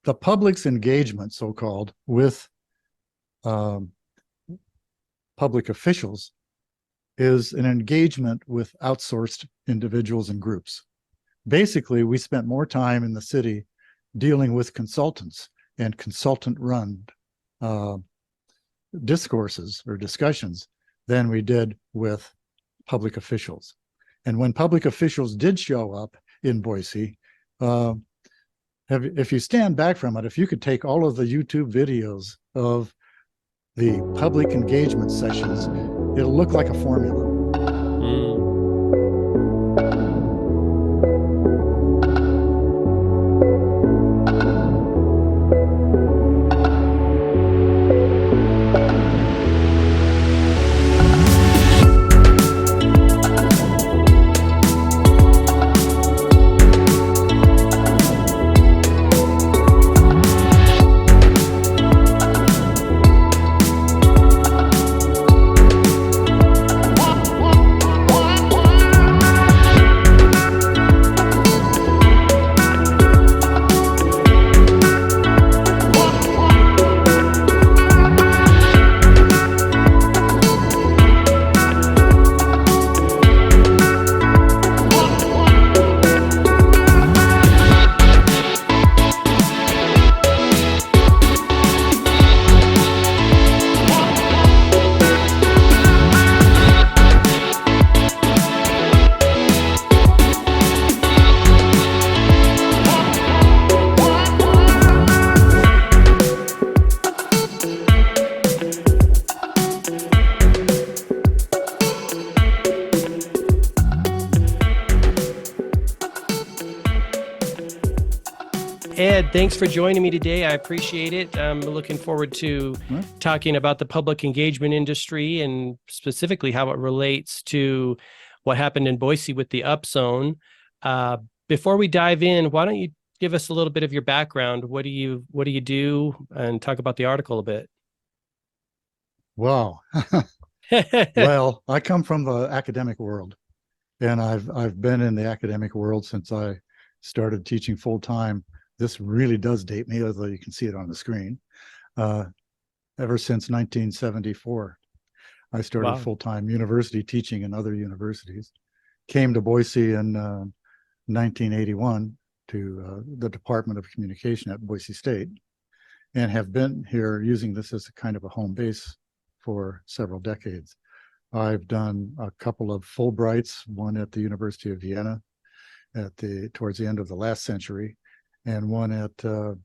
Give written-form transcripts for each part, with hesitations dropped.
the public's engagement, so-called, with public officials is an engagement with outsourced individuals and groups. Basically, we spent more time in the city dealing with consultants and consultant-run discourses or discussions than we did with public officials. And when public officials did show up in Boise, if you stand back from it, if you could take all of the YouTube videos of the public engagement sessions, it'll look like a formula. Ed, thanks for joining me today. I appreciate it. I'm looking forward to talking about the public engagement industry and specifically how it relates to what happened in Boise with the upzone. Before we dive in, why don't you give us a little bit of your background? What do you do, and talk about the article a bit? Wow. Well, I come from the academic world, and I've been in the academic world since I started teaching full time. This really does date me, although you can see it on the screen. Ever since 1974, I started full-time university teaching in other universities. Came to Boise in 1981 to the Department of Communication at Boise State, and have been here using this as a kind of a home base for several decades. I've done a couple of Fulbrights, one at the University of Vienna towards the end of the last century, and one at the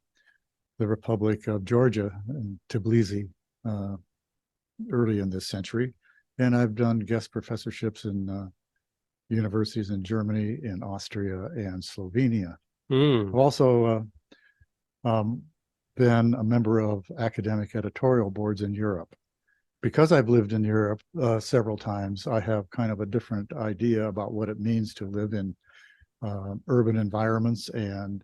Republic of Georgia in Tbilisi early in this century. And I've done guest professorships in universities in Germany, in Austria, and Slovenia. I've also been a member of academic editorial boards in Europe. Because I've lived in Europe several times, I have kind of a different idea about what it means to live in urban environments and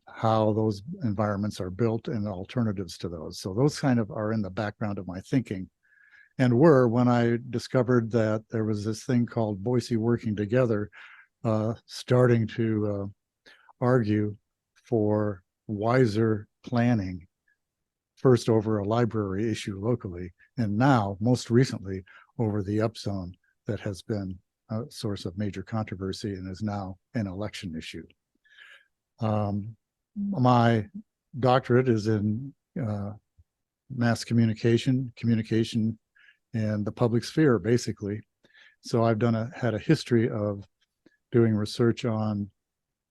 how those environments are built and alternatives to those. So those kind of are in the background of my thinking, and were when I discovered that there was this thing called Boise Working Together, starting to argue for wiser planning, first over a library issue locally, and now most recently over the upzone that has been a source of major controversy and is now an election issue. My doctorate is in mass communication, and the public sphere, basically. So I've had a history of doing research on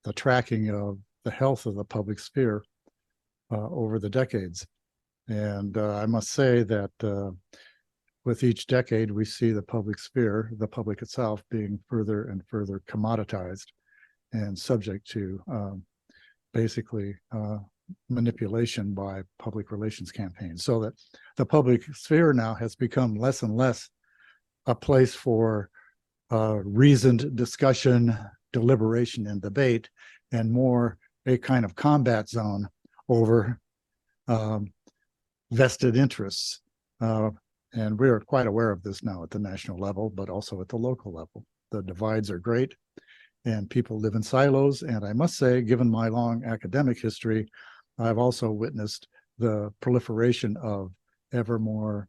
the tracking of the health of the public sphere over the decades. And I must say that with each decade, we see the public sphere, the public itself, being further and further commoditized and subject to basically manipulation by public relations campaigns, so that the public sphere now has become less and less a place for reasoned discussion, deliberation, and debate, and more a kind of combat zone over vested interests. And we're quite aware of this now at the national level, but also at the local level. The divides are great, and people live in silos. And I must say, given my long academic history, I've also witnessed the proliferation of ever more,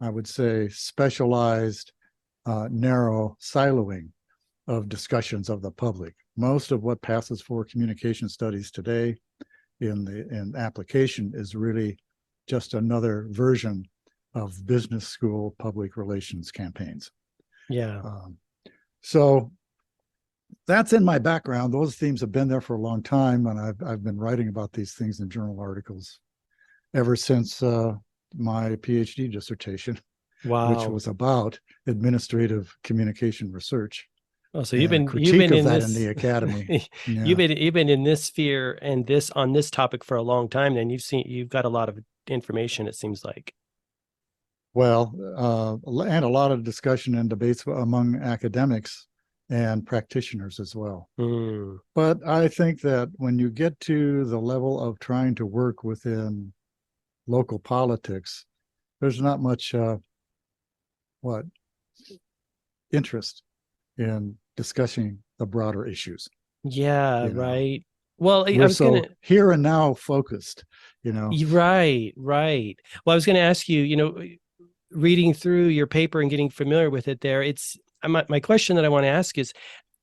I would say, specialized, narrow siloing of discussions of the public. Most of what passes for communication studies today in application is really just another version of business school public relations campaigns. Yeah. So that's in my background. Those themes have been there for a long time, and I've been writing about these things in journal articles ever since my PhD dissertation, which Wow. was about administrative communication research Oh, so and you've critique been of in that in the this academy. Yeah. you've been in this sphere and this on this topic for a long time. Then you've got a lot of information, it seems like. Well, and a lot of discussion and debates among academics and practitioners as well. Mm. But I think that when you get to the level of trying to work within local politics, there's not much what interest in discussing the broader issues. Yeah, You know, right. Well, I we're was gonna so here and now focused. right, right. Well, I was gonna ask you, reading through your paper and getting familiar with it there, it's my question that I want to ask is,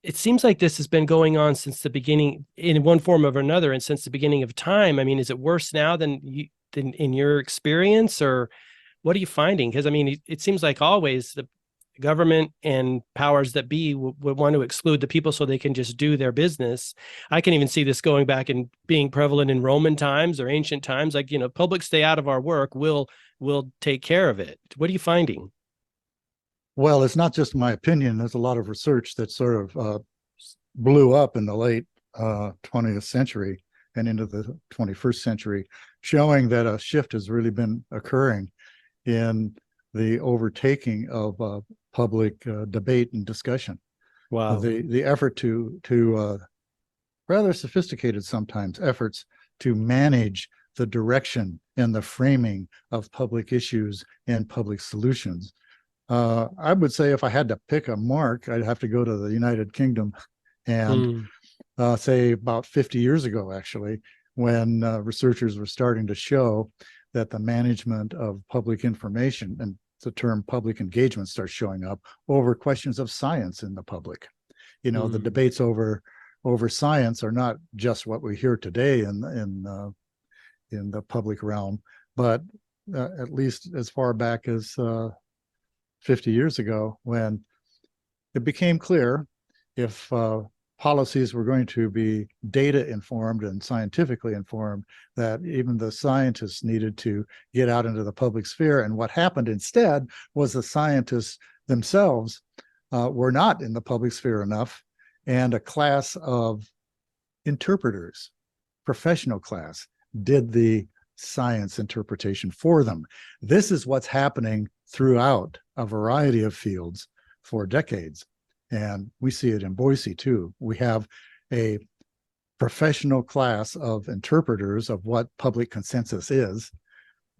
it seems like this has been going on since the beginning in one form or another, and since the beginning of time. I mean, is it worse now than in your experience, or what are you finding? Because I mean, it seems like always the government and powers that be would want to exclude the people so they can just do their business. I can even see this going back and being prevalent in Roman times or ancient times. Like, public stay out of our work. We'll take care of it. What are you finding? Well, it's not just my opinion. There's a lot of research that sort of blew up in the late 20th century and into the 21st century, showing that a shift has really been occurring in the overtaking of public debate and discussion. Wow. The effort to rather sophisticated sometimes efforts to manage the direction and the framing of public issues and public solutions. I would say if I had to pick a mark, I'd have to go to the United Kingdom and say about 50 years ago, actually, when researchers were starting to show that the management of public information, and the term public engagement starts showing up, over questions of science in the public. The debates over science are not just what we hear today in the public realm, but at least as far back as 50 years ago, when it became clear if policies were going to be data informed and scientifically informed, that even the scientists needed to get out into the public sphere. And what happened instead was the scientists themselves were not in the public sphere enough, and a class of interpreters, professional class, did the science interpretation for them. This is what's happening throughout a variety of fields for decades. And we see it in Boise too. We have a professional class of interpreters of what public consensus is,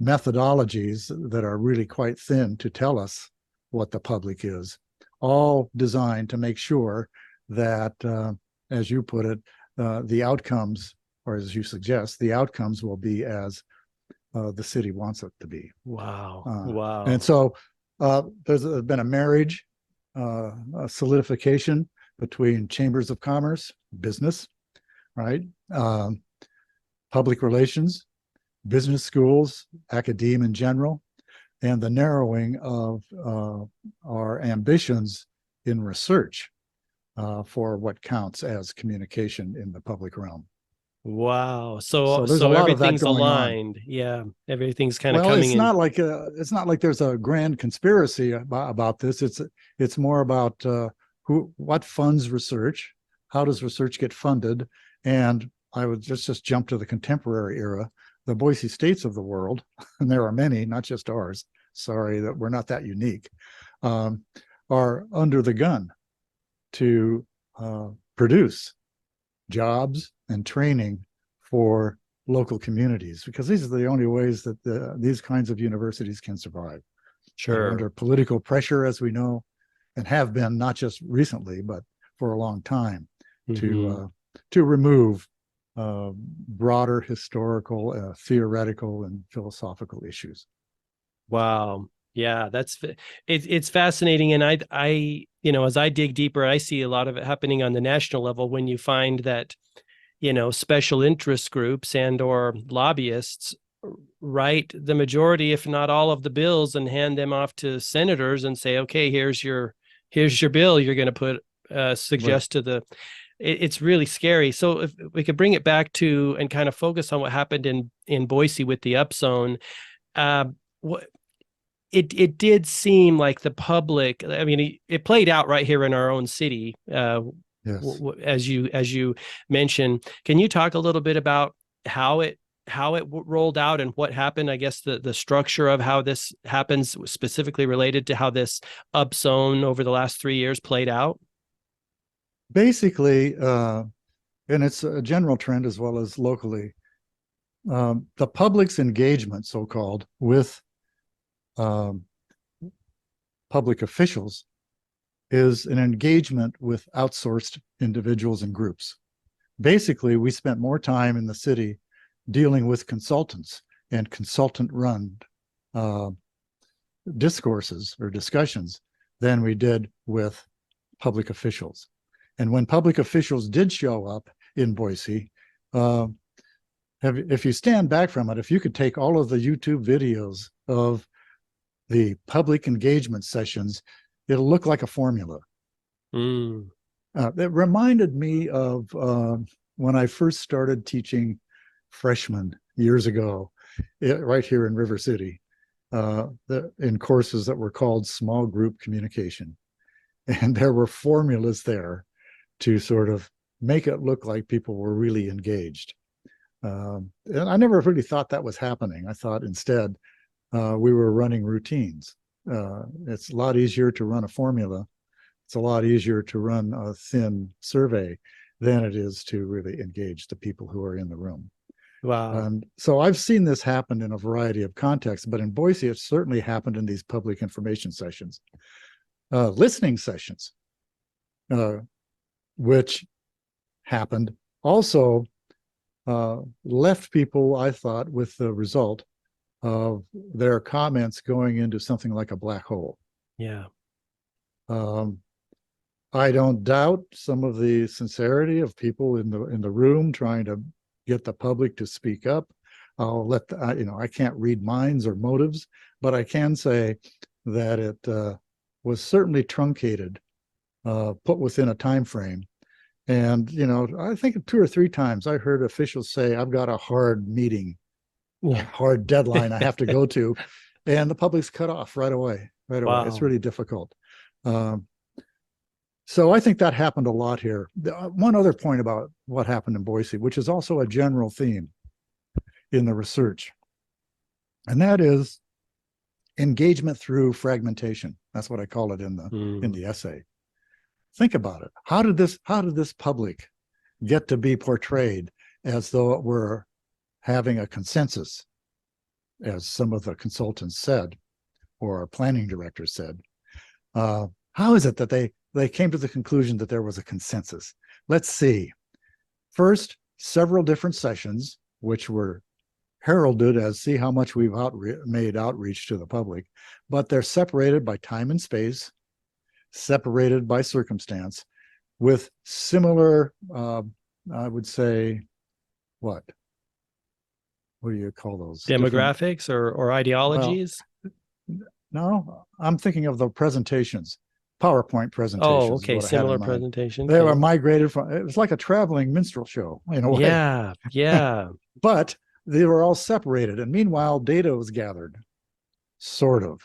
methodologies that are really quite thin to tell us what the public is, all designed to make sure that, as you put it, the outcomes, or as you suggest, the outcomes will be as the city wants it to be. Wow. And so there's been a marriage, a solidification between chambers of commerce, business, right? Public relations, business schools, academia in general, and the narrowing of our ambitions in research for what counts as communication in the public realm. Wow. So there's a So lot of that everything's going on. aligned. Yeah. Everything's kind of Well, coming in. it's not like there's a grand conspiracy about this. It's more about what funds research, how does research get funded, and I would just jump to the contemporary era. The Boise states of the world, and there are many, not just ours. Sorry that we're not that unique, are under the gun to produce jobs and training for local communities, because these are the only ways that these kinds of universities can survive. They're under political pressure, as we know, and have been not just recently, but for a long time, to remove broader historical, theoretical, and philosophical issues. Wow. Yeah, it's fascinating. And as I dig deeper, I see a lot of it happening on the national level when you find that, special interest groups and or lobbyists write the majority, if not all of the bills and hand them off to senators and say, okay, here's your bill. You're going to suggest to the, it's really scary. So if we could bring it back to and kind of focus on what happened in Boise with the upzone, what, it did seem like the public, I mean, it played out right here in our own city, Yes. as you mentioned. Can you talk a little bit about how it rolled out and what happened? I guess the structure of how this happens, specifically related to how this upzone over the last 3 years played out. Basically, and it's a general trend as well as locally, the public's engagement, so-called, with public officials is an engagement with outsourced individuals and groups. Basically, we spent more time in the city dealing with consultants and consultant-run discourses or discussions than we did with public officials. And when public officials did show up in Boise, if you stand back from it, if you could take all of the YouTube videos of the public engagement sessions, it'll look like a formula. It reminded me of when I first started teaching freshmen years ago, right here in River City, in courses that were called small group communication. And there were formulas there to sort of make it look like people were really engaged. And I never really thought that was happening. I thought instead we were running routines. It's a lot easier to run a formula. It's a lot easier to run a thin survey than it is to really engage the people who are in the room. Wow. And so I've seen this happen in a variety of contexts, but in Boise, it certainly happened in these public information sessions. Listening sessions, which happened, also left people, I thought, with the result of their comments going into something like a black hole. Yeah. I don't doubt some of the sincerity of people in the room trying to get the public to speak up. I'll let I can't read minds or motives, but I can say that it was certainly truncated, put within a time frame. And I think 2 or 3 times I heard officials say, "I've got a hard meeting, hard deadline I have to go to," and the public's cut off right away. Wow. It's really difficult. So I think that happened a lot here. One other point about what happened in Boise, which is also a general theme in the research, and that is engagement through fragmentation. That's what I call it in the essay. Think about it. How did this public get to be portrayed as though it were having a consensus, as some of the consultants said, or our planning director said? How is it that they came to the conclusion that there was a consensus? Let's see. First, several different sessions, which were heralded as see how much we've made outreach to the public, but they're separated by time and space, separated by circumstance, with similar, I would say, what do you call those? Demographics or ideologies? Well, no, I'm thinking of the presentations. PowerPoint presentations. Oh, okay. Similar presentation. They were migrated from, it was like a traveling minstrel show in a way. Yeah, yeah. But they were all separated. And meanwhile, data was gathered, sort of,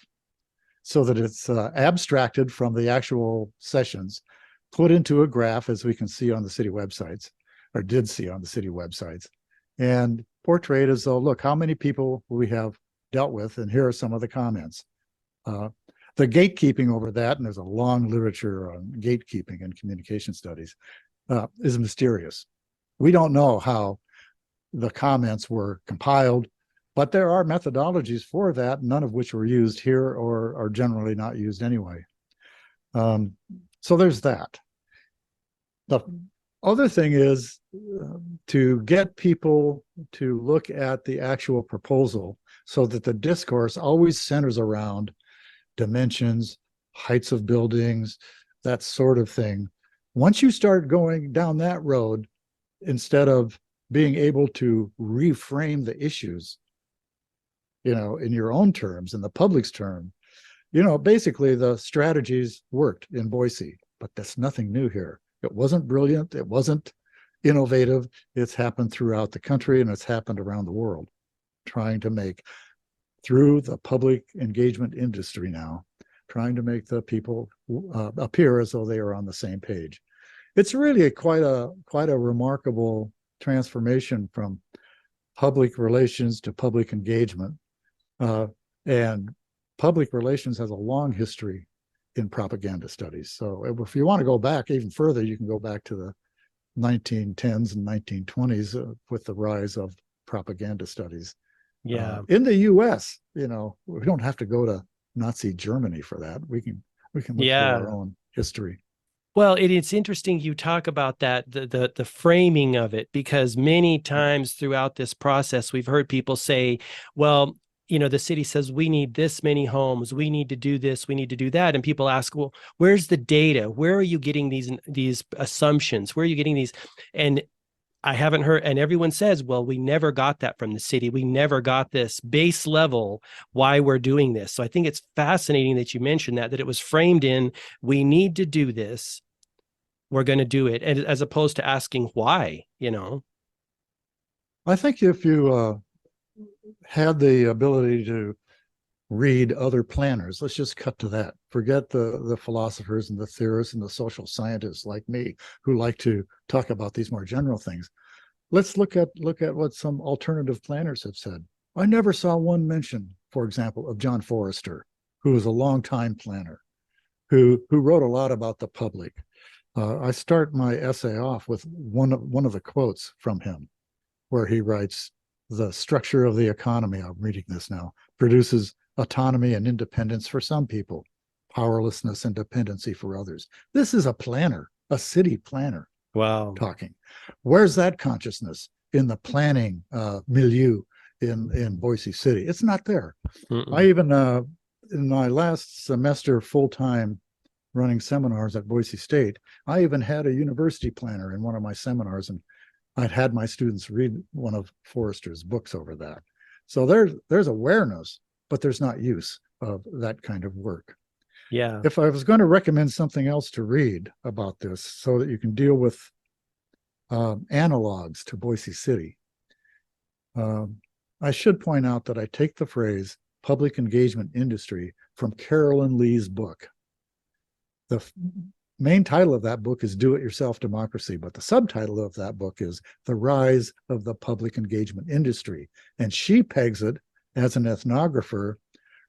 so that it's abstracted from the actual sessions, put into a graph, as we can see on the city websites, or did see on the city websites, and portrayed as though, look, how many people we have dealt with, and here are some of the comments. The gatekeeping over that, and there's a long literature on gatekeeping and communication studies, is mysterious. We don't know how the comments were compiled, but there are methodologies for that, none of which were used here or are generally not used anyway. So there's that. other thing is to get people to look at the actual proposal so that the discourse always centers around dimensions, heights of buildings, that sort of thing. Once you start going down that road, instead of being able to reframe the issues, in your own terms, in the public's term, basically the strategies worked in Boise, but that's nothing new here. It wasn't brilliant. It wasn't innovative. It's happened throughout the country and it's happened around the world, trying to make, through the public engagement industry now, trying to make the people appear as though they are on the same page. It's really quite a remarkable transformation from public relations to public engagement. And public relations has a long history in propaganda studies. So if you want to go back even further, you can go back to the 1910s and 1920s with the rise of propaganda studies. Yeah. In the US, we don't have to go to Nazi Germany for that. We can look to our own history. Well, it's interesting you talk about that, the framing of it, because many times throughout this process, we've heard people say, well, the city says we need this many homes, we need to do this, we need to do that. And people ask, well, where's the data? Where are you getting these assumptions? Where are you getting these? And I haven't heard, and everyone says, well, we never got that from the city. We never got this base level, why we're doing this. So I think it's fascinating that you mentioned that it was framed in, we need to do this, we're going to do it, and as opposed to asking why. I think if you had the ability to read other planners, let's just cut to that. Forget the philosophers and the theorists and the social scientists like me who like to talk about these more general things. Let's look at what some alternative planners have said. I never saw one mention, for example, of John Forrester, who was a longtime planner, who wrote a lot about the public. I start my essay off with one of the quotes from him, where he writes, "The structure of the economy," I'm reading this now, "produces autonomy and independence for some people, powerlessness and dependency for others." This is a planner, a city planner. Wow. Talking. Where's that consciousness in the planning milieu in Boise City? It's not there. I even, in my last semester full-time running seminars at Boise State, I even had a university planner in one of my seminars, and I'd had my students read one of Forrester's books over that. So there's awareness, but there's not use of that kind of work. Yeah. If I was going to recommend something else to read about this so that you can deal with analogs to Boise City, I should point out that I take the phrase public engagement industry from Carolyn Lee's book. The main title of that book is Do It Yourself Democracy, but the subtitle of that book is The Rise of the Public Engagement Industry. And she pegs it as an ethnographer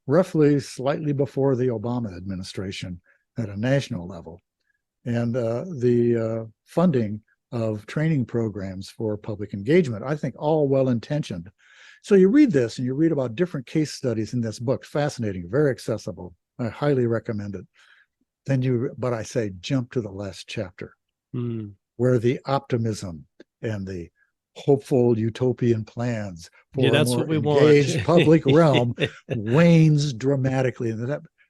roughly slightly before the Obama administration at a national level. And the funding of training programs for public engagement, I think all well-intentioned. So you read this and you read about different case studies in this book. Fascinating, very accessible. I highly recommend it. But I say jump to the last chapter, where the optimism and the hopeful utopian plans for a more engaged public realm wanes dramatically.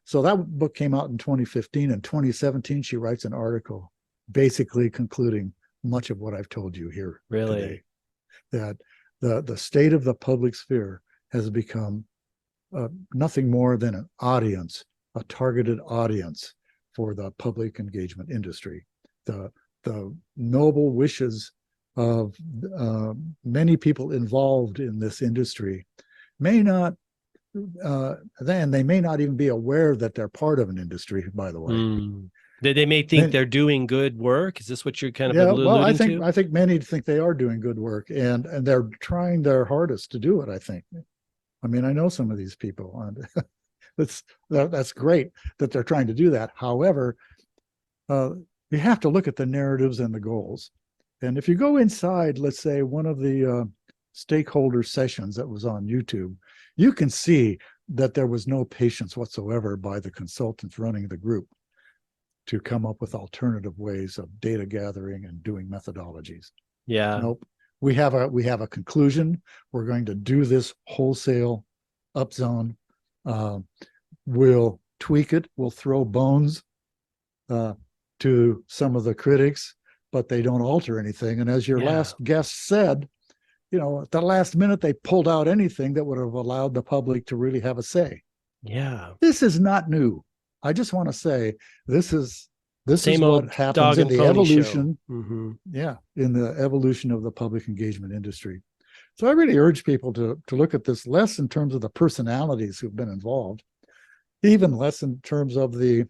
So that book came out in 2015. In 2017, she writes an article basically concluding much of what I've told you here today, that the state of the public sphere has become nothing more than an audience, a targeted audience for the public engagement industry. The noble wishes of many people involved in this industry may not, they may not even be aware that they're part of an industry, by the way. They may think they're doing good work. Is this what you're kind of alluding to? I think many think they are doing good work, and they're trying their hardest to do it, I think. I mean, I know some of these people, and that's great that they're trying to do that. However, you have to look at the narratives and the goals. And if you go inside, let's say, one of the stakeholder sessions that was on YouTube, you can see that there was no patience whatsoever by the consultants running the group. to come up with alternative ways of data gathering and doing methodologies. Yeah. Nope. We have a conclusion. We're going to do this wholesale upzone. We'll tweak it. We'll throw bones to some of the critics, but they don't alter anything. And as your last guest said, at the last minute, they pulled out anything that would have allowed the public to really have a say. Yeah. This is not new. I just want to say this is Same old what happens dog in and the pony evolution. show. Mm-hmm. Yeah, in the evolution of the public engagement industry. So I really urge people to look at this less in terms of the personalities who've been involved, even less in terms of the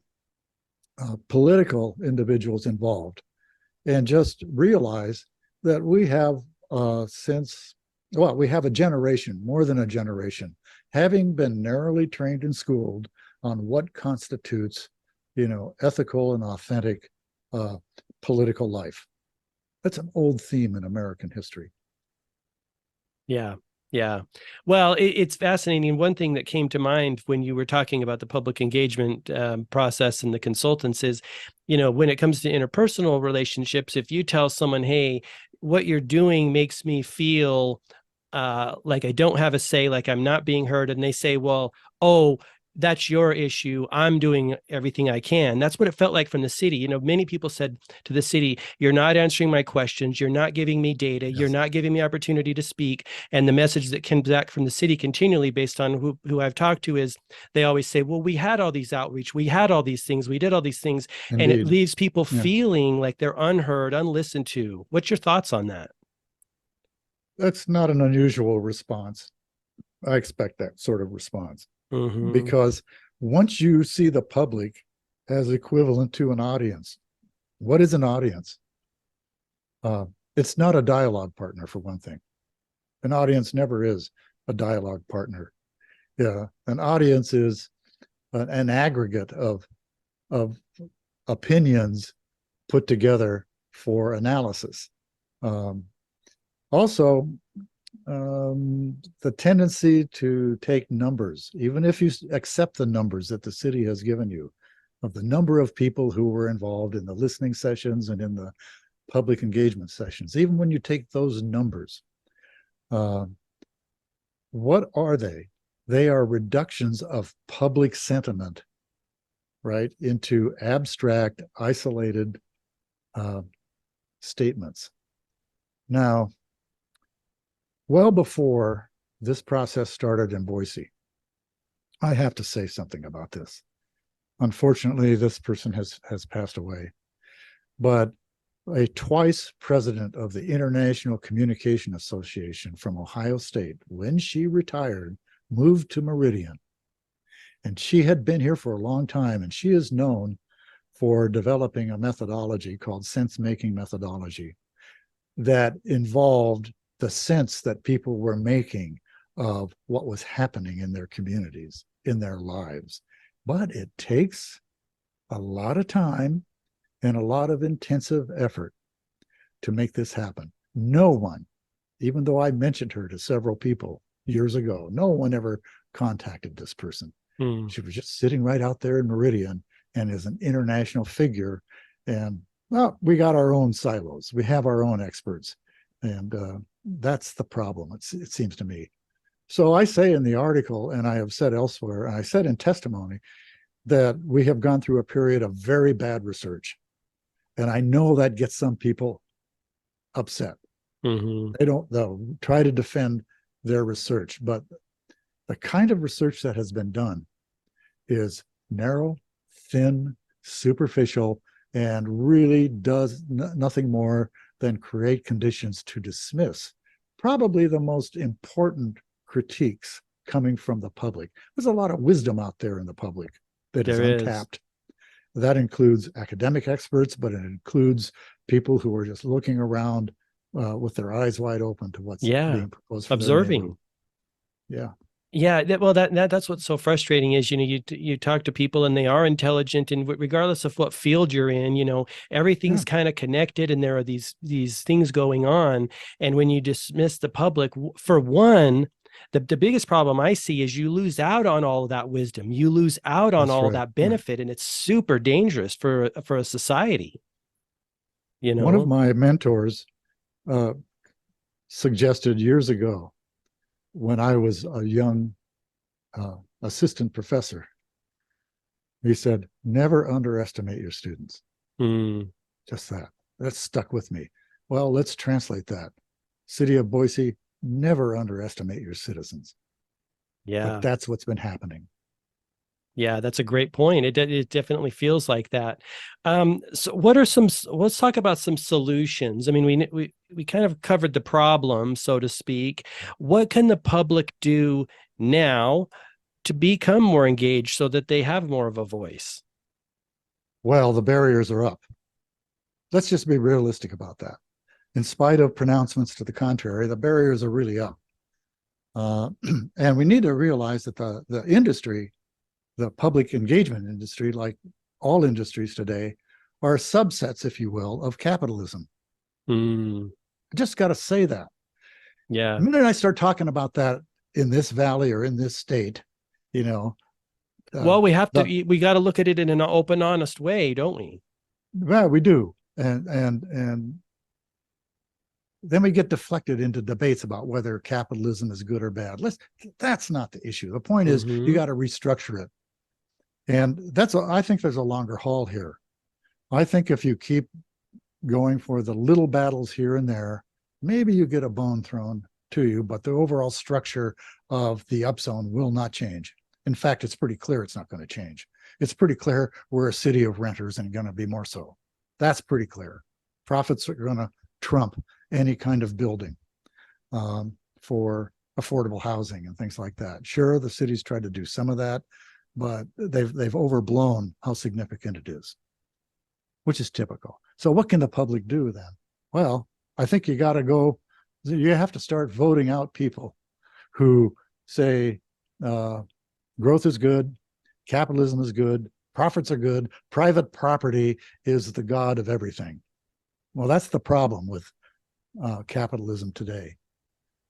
political individuals involved, and just realize that we have we have a generation, more than a generation, having been narrowly trained and schooled on what constitutes, ethical and authentic political life. That's an old theme in American history. Yeah. Yeah. Well, it's fascinating. One thing that came to mind when you were talking about the public engagement process and the consultants is, when it comes to interpersonal relationships, if you tell someone, hey, what you're doing makes me feel like I don't have a say, like I'm not being heard. And they say, well, oh, that's your issue. I'm doing everything I can. That's what it felt like from the city. Many people said to the city, you're not answering my questions. You're not giving me data. Yes. You're not giving me opportunity to speak. And the message that comes back from the city continually based on who I've talked to is they always say, well, we had all these outreach. We had all these things. We did all these things. Indeed. And it leaves people feeling like they're unheard, unlistened to. What's your thoughts on that? That's not an unusual response. I expect that sort of response. Mm-hmm. Because once you see the public as equivalent to an audience, what is an audience? It's not a dialogue partner, for one thing. An audience never is a dialogue partner. Yeah, an audience is an aggregate of opinions put together for analysis. Also, the tendency to take numbers, even if you accept the numbers that the city has given you, of the number of people who were involved in the listening sessions and in the public engagement sessions, even when you take those numbers, what are they? They are reductions of public sentiment, right, into abstract, isolated statements. Now, well before this process started in Boise, I have to say something about this. Unfortunately, this person has passed away, but a twice president of the International Communication Association from Ohio State, when she retired, moved to Meridian. And she had been here for a long time, and she is known for developing a methodology called sense-making methodology that involved the sense that people were making of what was happening in their communities, in their lives. But it takes a lot of time and a lot of intensive effort to make this happen. No one, even though I mentioned her to several people years ago, no one ever contacted this person. She was just sitting right out there in Meridian and is an international figure. And well, we got our own silos. We have our own experts. And that's the problem, it seems to me. So I say in the article, and I have said elsewhere, and I said in testimony, that we have gone through a period of very bad research. And I know that gets some people upset. Mm-hmm. They'll try to defend their research, but the kind of research that has been done is narrow, thin, superficial, and really does nothing more than create conditions to dismiss probably the most important critiques coming from the public. There's a lot of wisdom out there in the public that is untapped. That includes academic experts, but it includes people who are just looking around with their eyes wide open to what's being proposed. Observing. Yeah. Yeah, that's what's so frustrating is, you talk to people and they are intelligent, and regardless of what field you're in, everything's kind of connected, and there are these things going on. And when you dismiss the public, for one, The biggest problem I see is you lose out on all of that wisdom. You lose out on That's all right. that benefit, and it's super dangerous for a society, you One of know? my mentors uh, suggested years ago when I was a young assistant professor, he said, never underestimate your students. Mm, Just that. That stuck with me. Well, let's translate that. City of Boise, never underestimate your citizens. But yeah. that's what's been happening. Yeah, that's a great point. It definitely feels like that. So what are let's talk about some solutions. I mean, we kind of covered the problem, so to speak. What can the public do now to become more engaged so that they have more of a voice? Well, the barriers are up. Let's just be realistic about that. In spite of pronouncements to the contrary, the barriers are really up. And we need to realize that the industry, the public engagement industry, like all industries today, are subsets, if you will, of capitalism. Mm, I just got to say that. yeah. The minute I start talking about that in this valley or in this state, you know, Well, the we got to look at it in an open, honest way, don't we? well, we do, and then we get deflected into debates about whether capitalism is good or bad. That's not the issue. The point is you Mm-hmm. got to restructure it, and I think there's a longer haul here. I think if you keep going for the little battles here and there, maybe you get a bone thrown to you, but the overall structure of the upzone will not change. In fact, it's pretty clear it's not going to change. It's pretty clear we're a city of renters and going to be more so. That's pretty clear. Profits are going to trump any kind of building for affordable housing and things like that. Sure, the city's tried to do some of that, but they've overblown how significant it is, which is typical. So what can the public do then? Well, I think you have to start voting out people who say growth is good, capitalism is good, profits are good, private property is the god of everything. Well, that's the problem with capitalism today.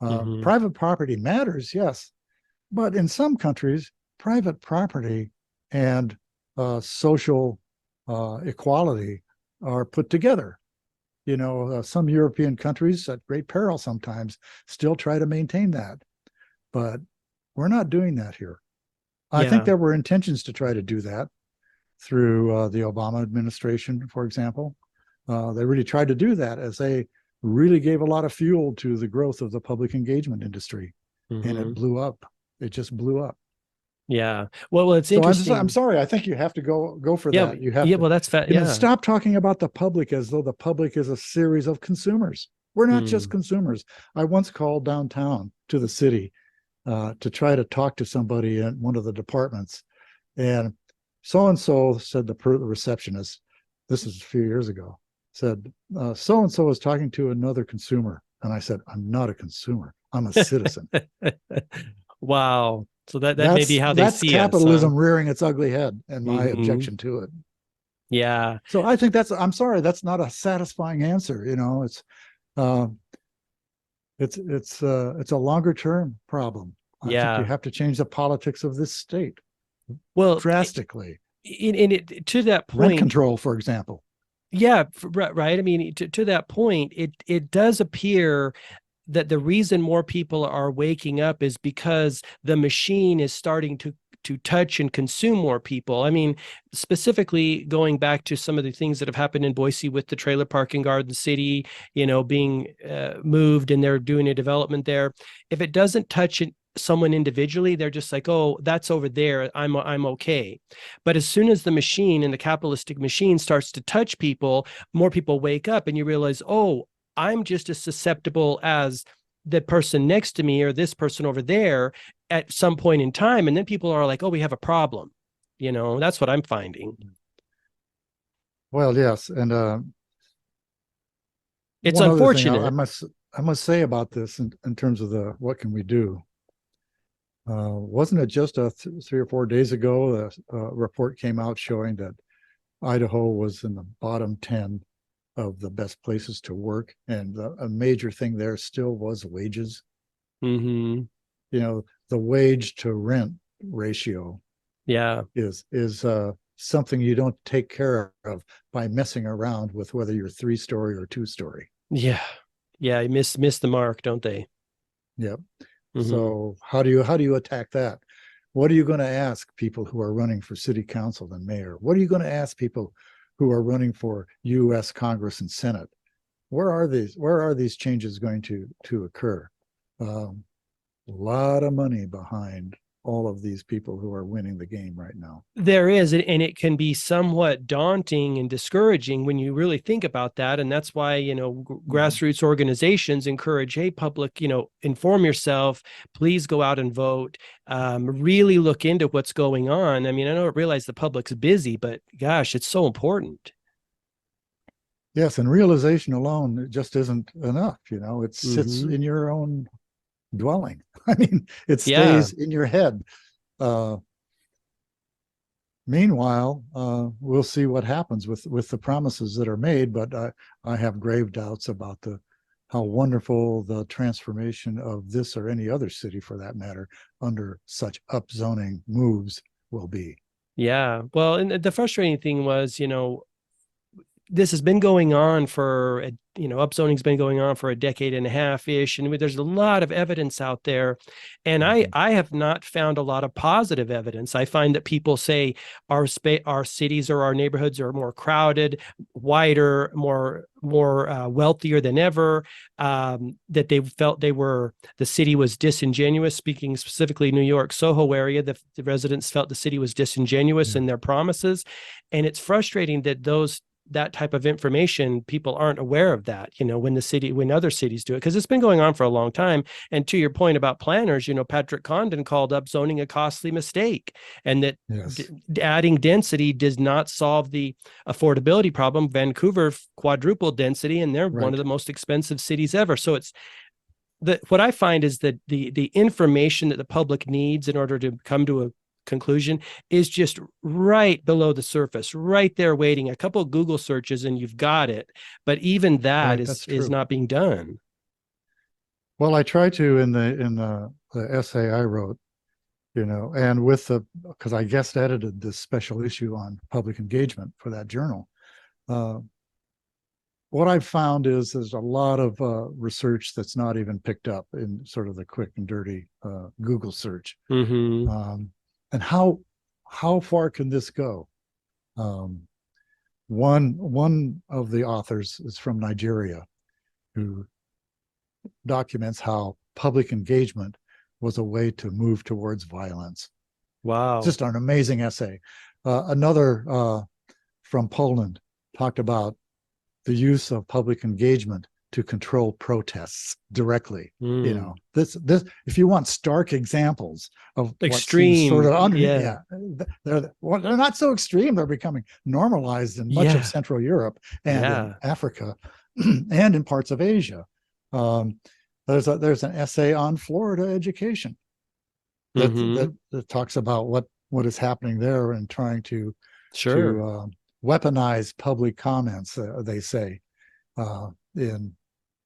Mm-hmm. Private property matters, yes, but in some countries, private property and social equality are put together. Some European countries, at great peril sometimes, still try to maintain that, but we're not doing that here. I think Yeah. there were intentions to try to do that through the Obama administration, for example. They really tried to do that as they really gave a lot of fuel to the growth of the public engagement industry, and it Mm-hmm. blew up. It just blew up. Yeah. Well, it's So I'm interesting. sorry. I think you have to go for Yeah. that. You have Yeah. to, Well, that's fact. Yeah. stop talking about the public as though the public is a series of consumers. We're not just Mm. consumers. I once called downtown to the city to try to talk to somebody in one of the departments, and so said, the receptionist, this is a few years ago, said so and so is talking to another consumer, and I said, I'm not a consumer. I'm a citizen. Wow. So that may be That's how they that's see us, huh? capitalism rearing its ugly head, and my Hmm. objection to it. Yeah. So I think I'm sorry, that's not a satisfying answer. Uh, it's a longer term problem. I think you Yeah. have to change the politics of this state Well, drastically. to that Rent point, control, for example. yeah, right. I mean, to that point, it does appear that the reason more people are waking up is because the machine is starting to touch and consume more people. I mean, specifically going back to some of the things that have happened in Boise with the trailer park in Garden City, being moved, and they're doing a development there. If it doesn't touch someone individually, they're just like, oh, that's over there, I'm okay. But as soon as the machine and the capitalistic machine starts to touch people, more people wake up, and you realize, oh, I'm just as susceptible as the person next to me or this person over there at some point in time. And then people are like, oh, we have a problem. That's what I'm finding. Well, yes, and It's one other thing unfortunate. I must say about this in terms of the what can we do. Wasn't it just 3 or 4 days ago a report came out showing that Idaho was in the bottom 10 of the best places to work, and a major thing there still was wages. Mm-hmm. the wage to rent ratio Yeah. is something you don't take care of by messing around with whether you're 3-story or 2-story. Yeah. Yeah. You miss the mark, don't they? Yep. Mm-hmm. So how do you attack that? What are you going to ask people who are running for city council and mayor? What are you going to ask people who are running for U.S. Congress and Senate? Where are these changes going to occur? A lot of money behind all of these people who are winning the game right now. There is, and it can be somewhat daunting and discouraging when you really think about that. And that's why, grassroots organizations encourage, hey, public, inform yourself, please go out and vote, really look into what's going on. I mean, I don't realize the public's busy, but gosh, it's so important. Yes, and realization alone just isn't enough. It sits Mm-hmm. in your own dwelling. I mean, it Yeah. stays in your head. Meanwhile, we'll see what happens with the promises that are made, but I have grave doubts about how wonderful the transformation of this or any other city, for that matter, under such upzoning moves will be. Yeah. Well, and the frustrating thing was, this has been going on for, upzoning's been going on for a decade and a half ish. And there's a lot of evidence out there. And Mhm. I have not found a lot of positive evidence. I find that people say our cities or our neighborhoods are more crowded, wider, more wealthier than ever, that they felt the city was disingenuous. Speaking specifically New York, Soho area, the residents felt the city was disingenuous Yeah. in their promises. And it's frustrating that that type of information, people aren't aware of that, when other cities do it, because it's been going on for a long time. And to your point about planners, Patrick Condon called upzoning a costly mistake, and that Yes. adding density does not solve the affordability problem. Vancouver quadrupled density, and they're one of Right. the most expensive cities ever. So it's what I find is that the information that the public needs in order to come to a conclusion is just right below the surface, right there waiting. A couple of Google searches and you've got it. But even that Right. is That's is true. not being done. Well, I try to in the essay I wrote, and because I guest edited this special issue on public engagement for that journal. Uh, what I've found is there's a lot of research that's not even picked up in sort of the quick and dirty Google search. Mm-hmm. And how far can this go? Um, one of the authors is from Nigeria, who documents how public engagement was a way to move towards violence. Wow. Just an amazing essay. Another from Poland talked about the use of public engagement to control protests directly. Mm. This if you want stark examples of what seems sort Extreme. of Yeah. yeah, they're not so extreme. They're becoming normalized in much of Yeah. Central Europe and in Yeah. Africa and in parts of Asia. Um, there's an essay on Florida education Mm-hmm. that talks about what is happening there and trying to Sure. weaponize public comments. They say in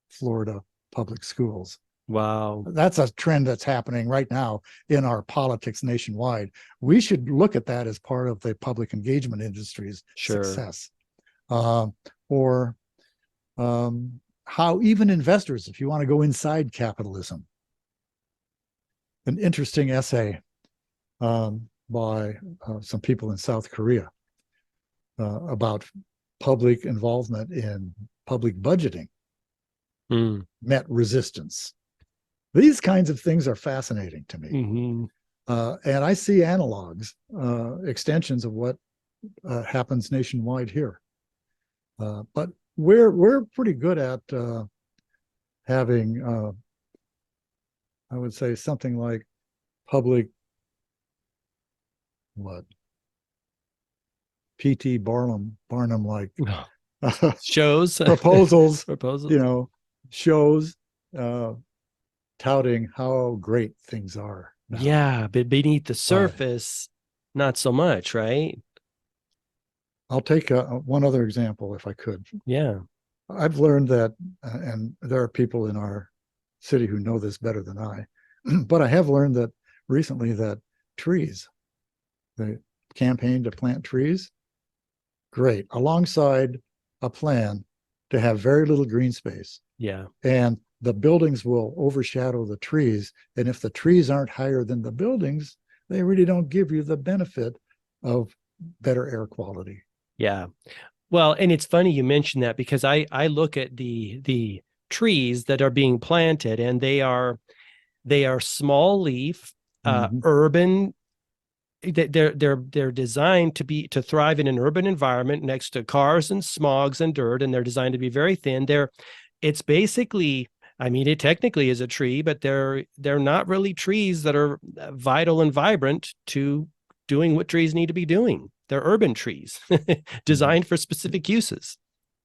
Florida public schools. Wow. That's a trend that's happening right now in our politics nationwide. We should look at that as part of the public engagement industry's Sure. success. Or how even investors, if you want to go inside capitalism, an interesting essay by some people in South Korea about public involvement in public budgeting Mm. met resistance. These kinds of things are fascinating to me. Mm-hmm. And I see analogs, extensions of what happens nationwide here. But we're pretty good at having, I would say, something like public, what, P.T. Barnum like Shows. proposals, Proposals. shows touting how great things are now. Yeah, but beneath the By surface, not so much, right? I'll take one other example if I could. Yeah. I've learned that, and there are people in our city who know this better than I, But I have learned that recently that trees, the campaign to plant trees, great, alongside a plan to have very little green space. Yeah. And the buildings will overshadow the trees. And if the trees aren't higher than the buildings, they really don't give you the benefit of better air quality. Yeah. Well, and it's funny you mentioned that, because I look at the trees that are being planted, and they are small leaf, Mhm. urban. They're designed to thrive in an urban environment next to cars and smogs and dirt, and they're designed to be very thin. It's basically, I mean, it technically is a tree, but they're not really trees that are vital and vibrant to doing what trees need to be doing. They're urban trees designed for specific uses,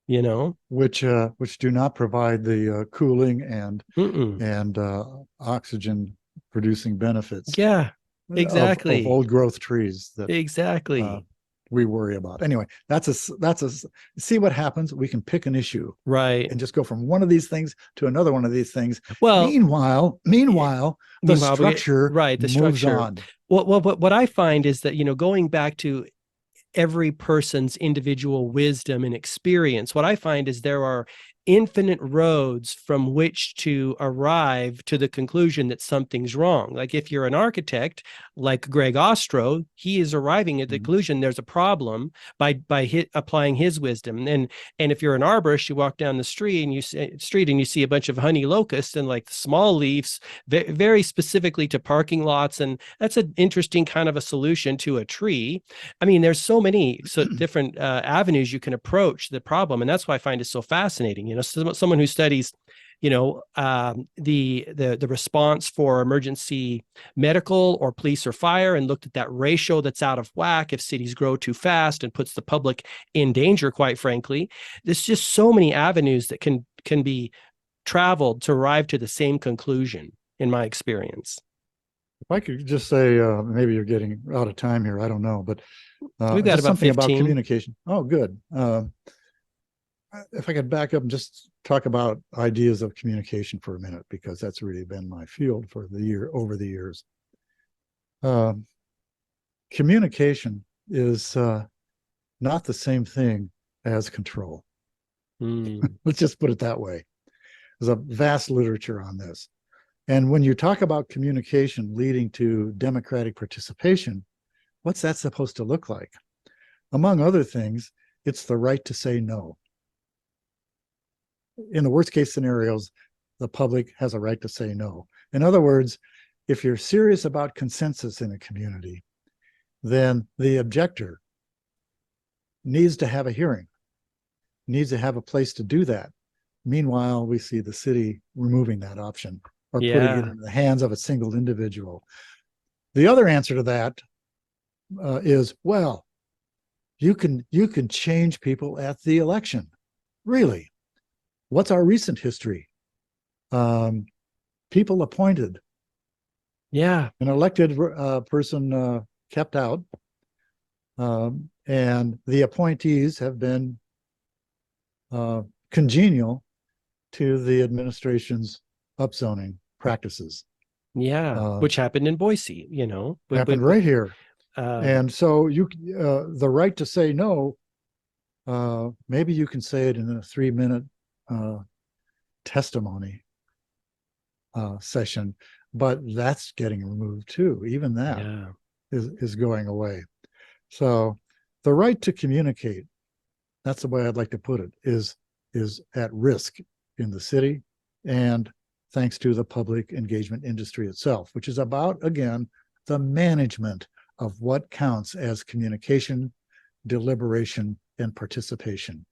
you know? Which do not provide the cooling Mm-mm. and oxygen producing benefits Yeah, of exactly. old growth trees that uh, Exactly. we worry about. Anyway, that's a see what happens. We can pick an issue Right. and just go from one of these things to another one of these things. Well, Meanwhile, the meanwhile, structure right, the moves structure. on. What I find is that, going back to every person's individual wisdom and experience, what I find is there are infinite roads from which to arrive to the conclusion that something's wrong. Like if you're an architect, like Gregg Ostrow, he is arriving at the conclusion there's a problem by applying his wisdom. And if you're an arborist, you walk down the street and you see a bunch of honey locusts and like small leaves, very specifically to parking lots, and that's an interesting kind of a solution to a tree. I mean, there's so many different avenues you can approach the problem, and that's why I find it so fascinating. Someone who studies, the response for emergency medical or police or fire, and looked at that ratio that's out of whack if cities grow too fast and puts the public in danger. Quite frankly, there's just so many avenues that can be traveled to arrive to the same conclusion, in my experience. If I could just say, maybe you're getting out of time here. I don't know, but We've got just about something about 15. communication. Oh, good. If I could back up and just talk about ideas of communication for a minute, because that's really been my field for over the years. Communication is not the same thing as control. Mm. Let's just put it that way. There's a vast literature on this. And when you talk about communication leading to democratic participation, what's that supposed to look like? Among other things, it's the right to say no. In the worst case scenarios, the public has a right to say no. In other words, if you're serious about consensus in a community, then the objector needs to have a hearing, needs to have a place to do that. Meanwhile, we see the city removing that option or putting it Yeah. in the hands of a single individual. The other answer to that is, well, you can change people at the election. Really? What's our recent history? People appointed. Yeah. An elected person kept out, and the appointees have been congenial to the administration's upzoning practices. Yeah. Which happened in Boise, Happened right here. Um, And so the right to say no, maybe you can say it in a 3-minute testimony session, but that's getting removed too. Even that yeah. is going away. So the right to communicate, that's the way I'd like to put it, is at risk in the city, and thanks to the public engagement industry itself, which is about, again, the management of what counts as communication, deliberation, and participation.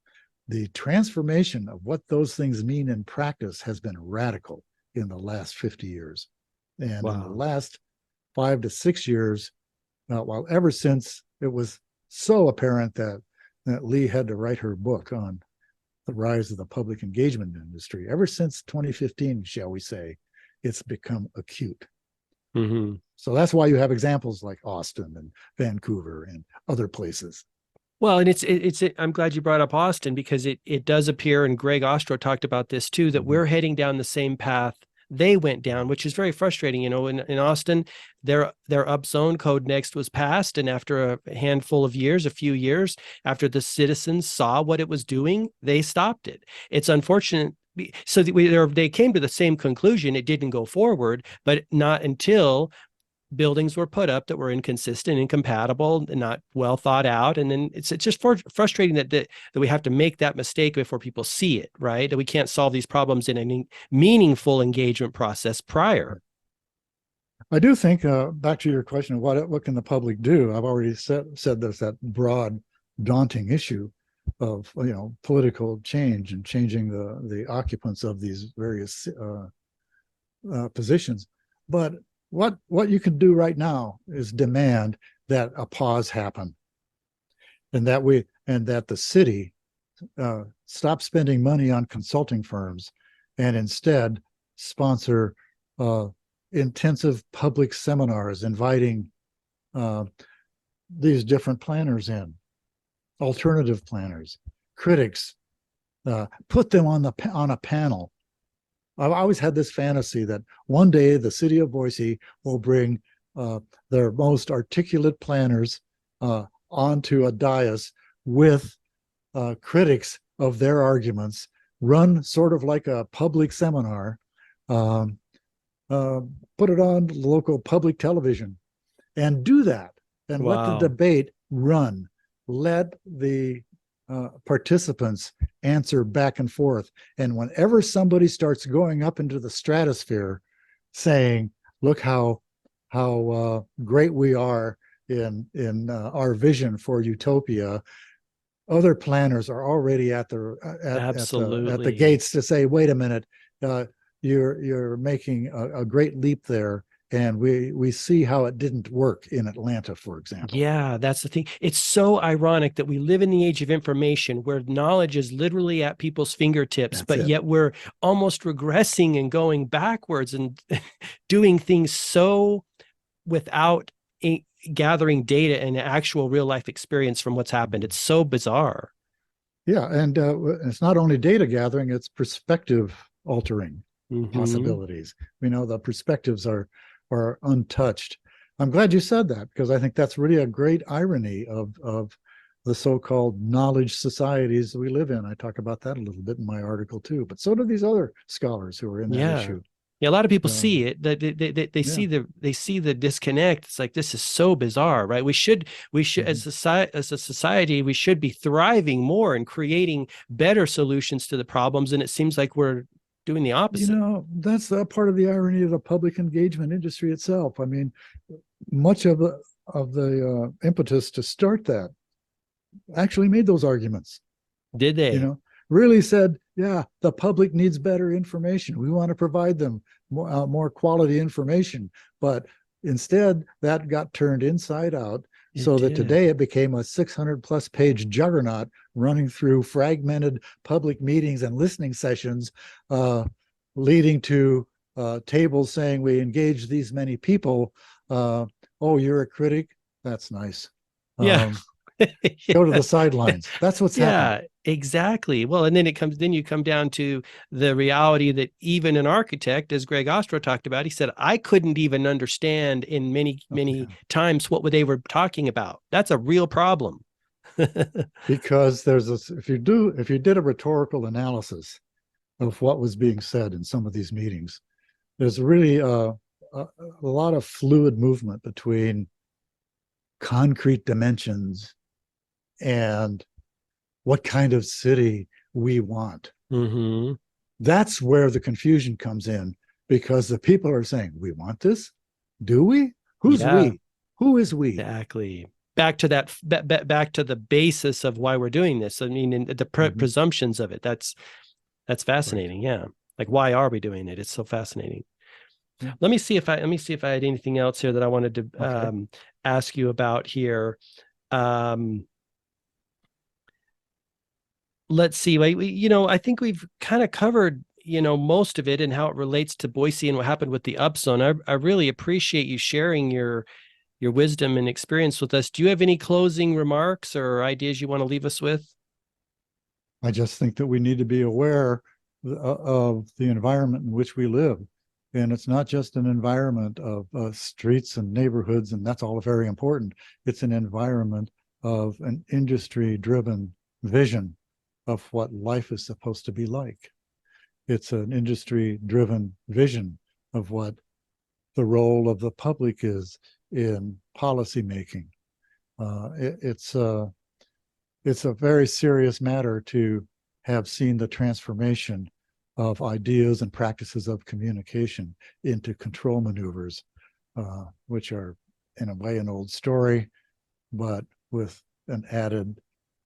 The transformation of what those things mean in practice has been radical in the last 50 years. And in the Wow. last 5 to 6 years, well, ever since it was so apparent that Lee had to write her book on the rise of the public engagement industry, ever since 2015, shall we say, it's become acute. Mm-hmm. So that's why you have examples like Austin and Vancouver and other places. Well, and I'm glad you brought up Austin, because it does appear, and Gregg Ostrow talked about this too, that we're heading down the same path they went down, which is very frustrating. In Austin, their upzone code next was passed, and after a handful of years, a few years after the citizens saw what it was doing, they stopped it. It's unfortunate. So they came to the same conclusion. It didn't go forward, but not until buildings were put up that were inconsistent, incompatible, and not well thought out. And then it's just frustrating that we have to make that mistake before people see it, right? That we can't solve these problems in a meaningful engagement process prior. I do think, back to your question, what can the public do? I've already said there's that broad, daunting issue of political change and changing the occupants of these various positions. But what you can do right now is demand that a pause happen, and that the city stop spending money on consulting firms and instead sponsor intensive public seminars, inviting these different planners in, alternative planners, critics, put them on a panel. I've always had this fantasy that one day the city of Boise will bring their most articulate planners onto a dais with critics of their arguments, run sort of like a public seminar, put it on local public television, and do that, and let the debate run. Let the participants answer back and forth. And whenever somebody starts going up into the stratosphere saying, look how great we are in our vision for utopia, other planners are already at the gates to say, wait a minute, you're making a great leap there. And we see how it didn't work in Atlanta, for example. Yeah, that's the thing. It's so ironic that we live in the age of information where knowledge is literally at people's fingertips, but yet we're almost regressing and going backwards and doing things so without gathering data and actual real life experience from what's happened. It's so bizarre. Yeah, and it's not only data gathering, it's perspective altering possibilities. The perspectives are untouched. I'm glad you said that, because I think that's really a great irony of the so-called knowledge societies that we live in. I talk about that a little bit in my article too, but so do these other scholars who are in that issue. Yeah, a lot of people see it. They see the disconnect. It's like, this is so bizarre, right? We should as a society, we should be thriving more and creating better solutions to the problems. And it seems like we're doing the opposite. That's part of the irony of the public engagement industry itself. I mean, much of the impetus to start that actually made those arguments. Did they? Really said, yeah, the public needs better information. We want to provide them more quality information. But instead, that got turned inside out. That today it became a 600+ page juggernaut running through fragmented public meetings and listening sessions, leading to tables saying, we engage these many people. Oh, you're a critic? That's nice. Yeah. Go to the sidelines. That's what's happening. Yeah, exactly. Well, and then you come down to the reality that even an architect, as Gregg Ostrow talked about, he said, I couldn't even understand in many times what they were talking about. That's a real problem. Because if you did a rhetorical analysis of what was being said in some of these meetings, there's really a lot of fluid movement between concrete dimensions and what kind of city we want. That's where the confusion comes in, because the people are saying, we want this? Do we? Who's we? Who is we? Exactly. Back to that, back to the basis of why we're doing this. I mean, the presumptions of it. That's fascinating. Right. Yeah. Like, why are we doing it? It's so fascinating. Yeah. Let me see if I had anything else here that I wanted to ask you about here. Let's see. I think we've kind of covered, most of it and how it relates to Boise and what happened with the upzone. I really appreciate you sharing your wisdom and experience with us. Do you have any closing remarks or ideas you want to leave us with? I just think that we need to be aware of the environment in which we live. And it's not just an environment of streets and neighborhoods, and that's all very important. It's an environment of an industry-driven vision of what life is supposed to be like. It's an industry-driven vision of what the role of the public is in policymaking. It's a very serious matter to have seen the transformation of ideas and practices of communication into control maneuvers, which are in a way an old story, but with an added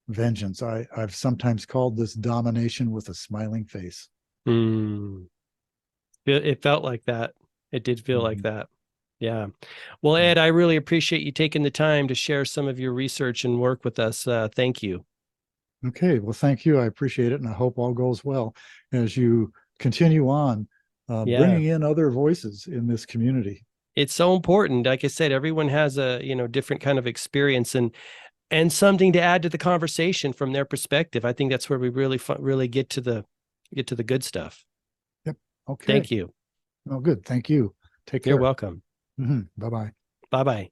vengeance. I've sometimes called this domination with a smiling face. It felt like that. It did feel like that. Yeah. Well, Yeah. Ed, I really appreciate you taking the time to share some of your research and work with us. Thank you. Okay, well, thank you. I appreciate it, and I hope all goes well as you continue on Yeah. bringing in other voices in this community. It's so important. Like I said, everyone has a, different kind of experience and something to add to the conversation from their perspective. I think that's where we really get to the good stuff. Yep. Okay. Thank you. Oh, good. Thank you. Take care. You're welcome. Bye-bye. Bye-bye.